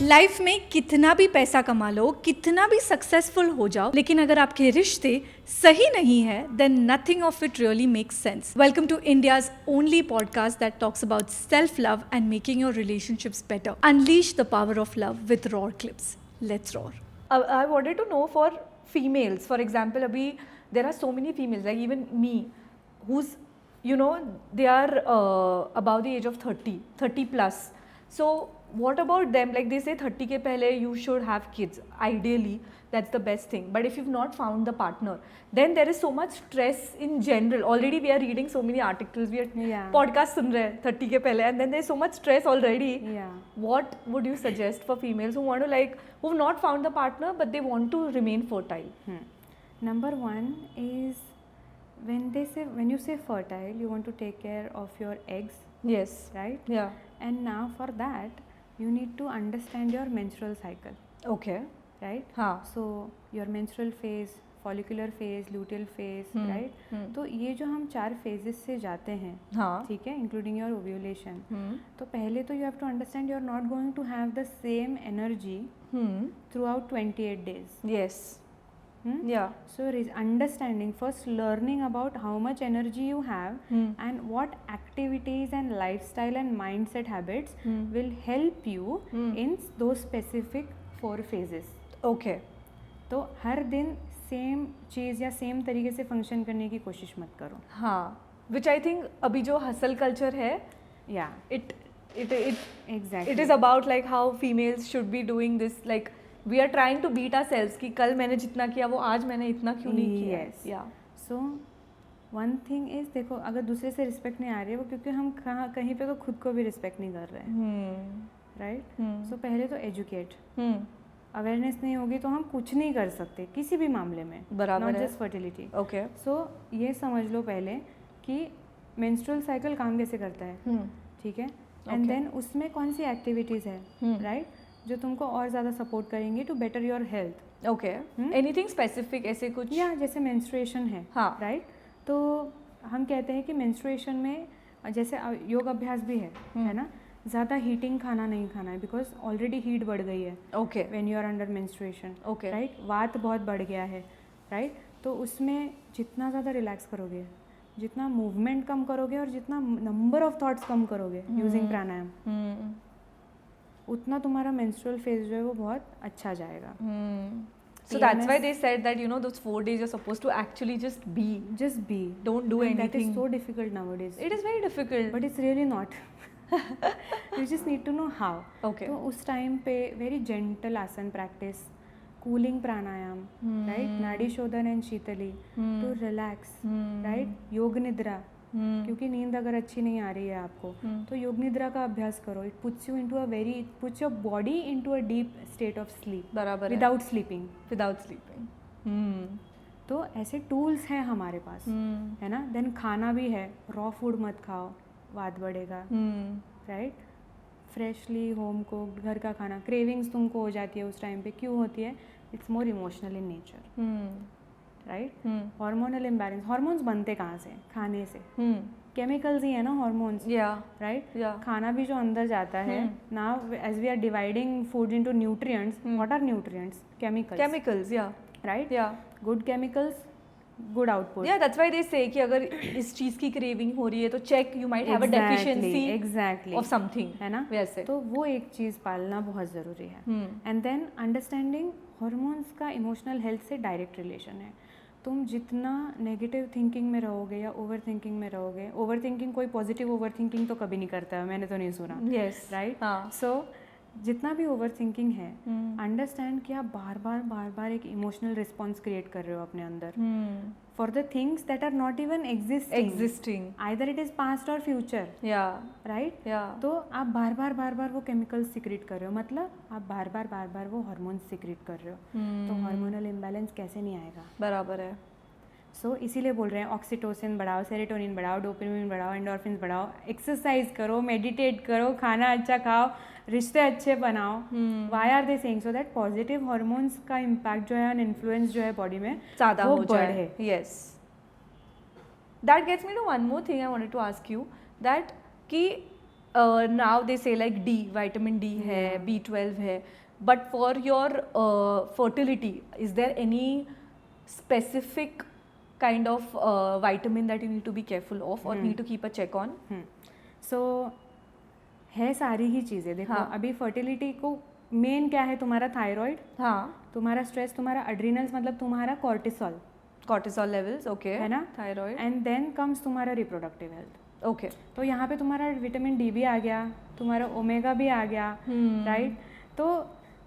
Life में कितना भी पैसा कमा लो, कितना भी सक्सेसफुल हो जाओ, लेकिन अगर आपके रिश्ते सही नहीं है, then nothing of it really makes sense. Welcome to India's only podcast that talks about self-love and making your relationships better. Unleash the power of love with raw clips. Let's roar. I wanted to know for females, for example, abhi there are so many females, like even me, who's, you know, they are above the age of 30 plus. So what about them? Like they say 30 ke pehle you should have kids. Ideally, that's the best thing. But if you've not found the partner, then there is so much stress in general. Already we are reading so many articles. We are podcasts sun rahe 30 ke pehle, and then there's so much stress already. Yeah. What would you suggest for females who want to who've not found the partner but they want to remain fertile? Number one is when you say fertile, you want to take care of your eggs. Yes. Right? Yeah. And now for that, you need to understand your menstrual cycle. Okay. Right? हाँ. So your menstrual phase, follicular phase, luteal phase, right? तो ये जो हम 4 phases से जाते हैं, हाँ. ठीक है, including your ovulation. तो पहले तो you have to understand you are not going to have the same energy throughout 28 days. Yes. Yeah. So understanding, first learning about how much energy you have and what activities and lifestyle and mindset habits will help you in those specific 4 phases. Okay. तो हर दिन same चीज़ या same तरीके से function करने की कोशिश मत करो. हाँ. Which I think अभी जो hustle culture है, yeah, exactly. It is about like how females should be doing this, like we are trying to beat ourselves कि कल मैंने जितना किया वो आज मैंने इतना क्यों नहीं किया. Yes. Yeah. So one thing is, देखो अगर दूसरे से रिस्पेक्ट नहीं आ रही है वो क्योंकि हम कहीं पे तो खुद को भी रिस्पेक्ट नहीं कर रहे हैं. राइट? सो पहले तो एजुकेट. अवेयरनेस नहीं होगी तो हम कुछ नहीं कर सकते किसी भी मामले में. बराबर. Not just fertility. ओके. सो ये समझ लो पहले कि मेंस्ट्रुअल साइकिल काम कैसे करता है. ठीक है. एंड देन उसमें कौन सी एक्टिविटीज़ है, राइट, जो तुमको और ज़्यादा सपोर्ट करेंगे to better your health. Okay. Anything specific ऐसे कुछ? या जैसे मेंस्ट्रुएशन है. हाँ. राइट. तो हम कहते हैं कि मेंस्ट्रुएशन में जैसे योग अभ्यास भी है ना, ज़्यादा हीटिंग खाना नहीं खाना है बिकॉज ऑलरेडी हीट बढ़ गई है. Okay. When you are under menstruation. Okay. Right. वात बहुत बढ़ गया है. राइट. तो उसमें जितना ज़्यादा रिलैक्स करोगे, जितना मूवमेंट कम करोगे और जितना नंबर ऑफ थॉट्स कम करोगे यूजिंग प्राणायाम, उतना तुम्हारा मेंस्ट्रुअल फेज जो है वो बहुत अच्छा जाएगा. So that's why they said that, you know, those 4 days you're supposed to actually just be. Don't do anything. That is so difficult nowadays. It is very difficult. But it's really not. You just need to know how. Okay. तो उस time पे very gentle आसन practice, cooling प्राणायाम, right? नाड़ी शोधन and sheetali to relax, right? योग निद्रा. क्योंकि नींद अगर अच्छी नहीं आ रही है आपको तो योग निद्रा का अभ्यास करो. It puts your body into a deep state of sleep. बराबर. Without sleeping. तो ऐसे टूल्स हैं हमारे पास, है ना. देन खाना भी है. रॉ फूड मत खाओ, वात बढ़ेगा. राइट. फ्रेशली होम को घर का खाना. क्रेविंग्स तुमको हो जाती है उस टाइम पे. क्यों होती है? It's more emotional in nature. Right. Hormonal imbalance. Hormones बनते कहाँ से? खाने से. केमिकल्स ही है ना हार्मोन्स. राइट. खाना भी जो अंदर जाता है. Now as we are dividing food into nutrients, what are nutrients? Chemicals. Right. Good chemicals, good output. That's why they say कि अगर इस चीज की क्रेविंग हो रही है तो check, you might have a deficiency exactly of something, है ना. वैसे तो वो एक चीज पालना बहुत जरूरी है. एंड देन अंडरस्टैंडिंग हार्मोन्स का इमोशनल हेल्थ से डायरेक्ट रिलेशन है. तुम जितना नेगेटिव थिंकिंग में रहोगे या ओवर थिंकिंग में रहोगे, ओवर थिंकिंग कोई पॉजिटिव ओवर थिंकिंग तो कभी नहीं करता है, मैंने तो नहीं सुना. यस. राइट. सो जितना भी ओवर थिंकिंग है, अंडरस्टैंड कि आप बार बार एक इमोशनल रिस्पॉन्स क्रिएट कर रहे हो अपने अंदर for the things that are not even existing. Either it is past or future. Right. तो आप बार बार वो केमिकल्स सिक्रेट कर रहे हो, मतलब आप बार बार वो हार्मोन्स सिक्रेट कर रहे हो. तो हार्मोनल इम्बैलेंस कैसे नहीं आएगा? बराबर है. सो इसीलिए बोल रहे हैं ऑक्सीटोसिन बढ़ाओ, सेरोटोनिन बढ़ाओ, डोपामिन बढ़ाओ, एंडोर्फिन्स बढ़ाओ, एक्सरसाइज करो, मेडिटेट करो, खाना अच्छा खाओ, रिश्ते अच्छे बनाओ. Why are they saying? So that positive hormones का इम्पैक्ट जो है एंड इन्फ्लुएंस जो है बॉडी में ज़्यादा हो जाए. Yes. That gets me to one more thing I wanted to ask you, that कि now they say like D, vitamin D है, B12 है, but for your fertility is there any specific kind of vitamin that you need to be careful of or need to keep a check on? सो है सारी ही चीज़ें। देखो हाँ. अभी fertility को main क्या है, तुम्हारा थायराइड, हाँ, तुम्हारा स्ट्रेस, तुम्हारा अड्रीनल्स मतलब तुम्हारा कॉर्टिसोल, cortisol levels, okay, है ना, thyroid, एंड देन कम्स तुम्हारा रिप्रोडक्टिव हेल्थ। okay, तो यहाँ पे तुम्हारा विटामिन डी भी आ गया, तुम्हारा ओमेगा भी आ गया, राइट। तो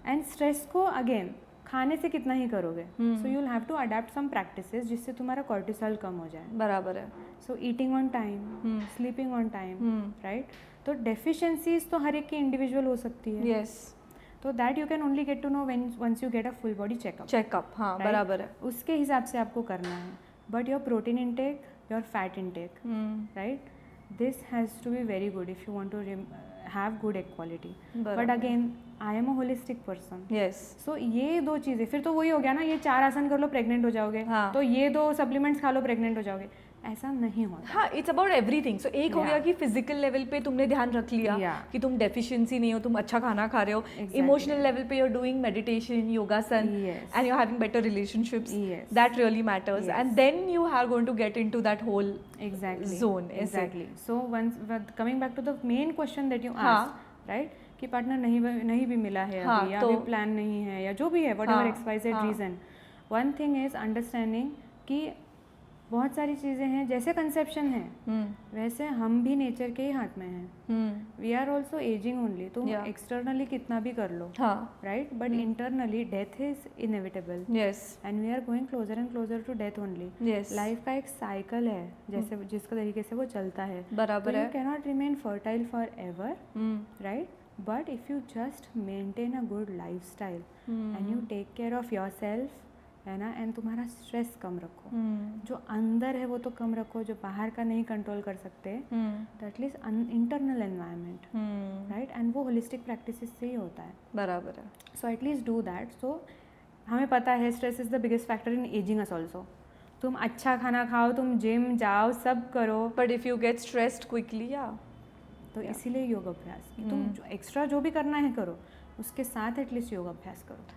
एंड स्ट्रेस को अगेन खाने से कितना ही करोगे, so you will have to adept some practices जिससे तुम्हारा कॉर्टिसोल कम हो जाए। बराबर है। So eating on time, sleeping on time, right. तो डेफिशिएंसीज तो हर एक की इंडिविजुअल हो सकती है। यस, तो that you can only get to know when once you get a full body checkup, हाँ, right? बराबर है। उसके हिसाब से आपको करना है। But your protein intake, your fat intake, right, this has to be very good if you want to have good equality. But again I am a holistic person, yes, so ये दो चीज़ें, फिर तो वही हो गया ना, ये 4 आसन कर लो प्रेग्नेंट हो जाओगे, हाँ. तो ये 2 सप्लीमेंट्स खा लो प्रेग्नेंट हो जाओगे, ऐसा नहीं होता। हाँ, इट्स अबाउट एवरीथिंग। सो एक हो Yeah. गया कि फिजिकल लेवल पे तुमने ध्यान रख लिया Yeah. कि तुम डेफिशिएंसी नहीं हो, तुम अच्छा खाना खा रहे हो। Exactly. इमोशनल लेवल पे यू आर डूइंग मेडिटेशन, योगासन, Yes. and you're having better relationships. Yes. That really matters. Yes. And then you are going to get into that whole Exactly. zone, ऐसे। Exactly. So once coming back to the main question that you हाँ. asked, right? कि partner नहीं भी मिला है हाँ, अभी, या तो- अभी प्लान नहीं है, या जो भी है, व्हाटएवर हाँ, XYZ हाँ. Reason, one thing is understanding कि बहुत सारी चीज़ें हैं, जैसे कंसेप्शन है वैसे हम भी नेचर के ही हाथ में हैं। We are also ageing only. तुम Yeah. एक्सटर्नली कितना भी कर लो, हाँ, right, but internally death is inevitable yes, and we are going closer and closer to death only. Yes, life का एक साइकिल है, जैसे जिसके तरीके से वो चलता है। बराबर यू है। Cannot remain fertile forever, right, but if you just maintain a good lifestyle and you take care of yourself, है ना, एंड तुम्हारा स्ट्रेस कम रखो, जो अंदर है वो तो कम रखो, जो बाहर का नहीं कंट्रोल कर सकते, तो at least internal environment, right, and वो होलिस्टिक प्रैक्टिस से ही होता है। बराबर है। So at least do that. So हमें पता है stress is the biggest factor in ageing us also. तुम अच्छा खाना खाओ, तुम जिम जाओ, सब करो, but if you get stressed quickly, या तो इसीलिए योग अभ्यास कि तुम जो एक्स्ट्रा जो भी करना है करो, उसके साथ एटलीस्ट योग अभ्यास करो।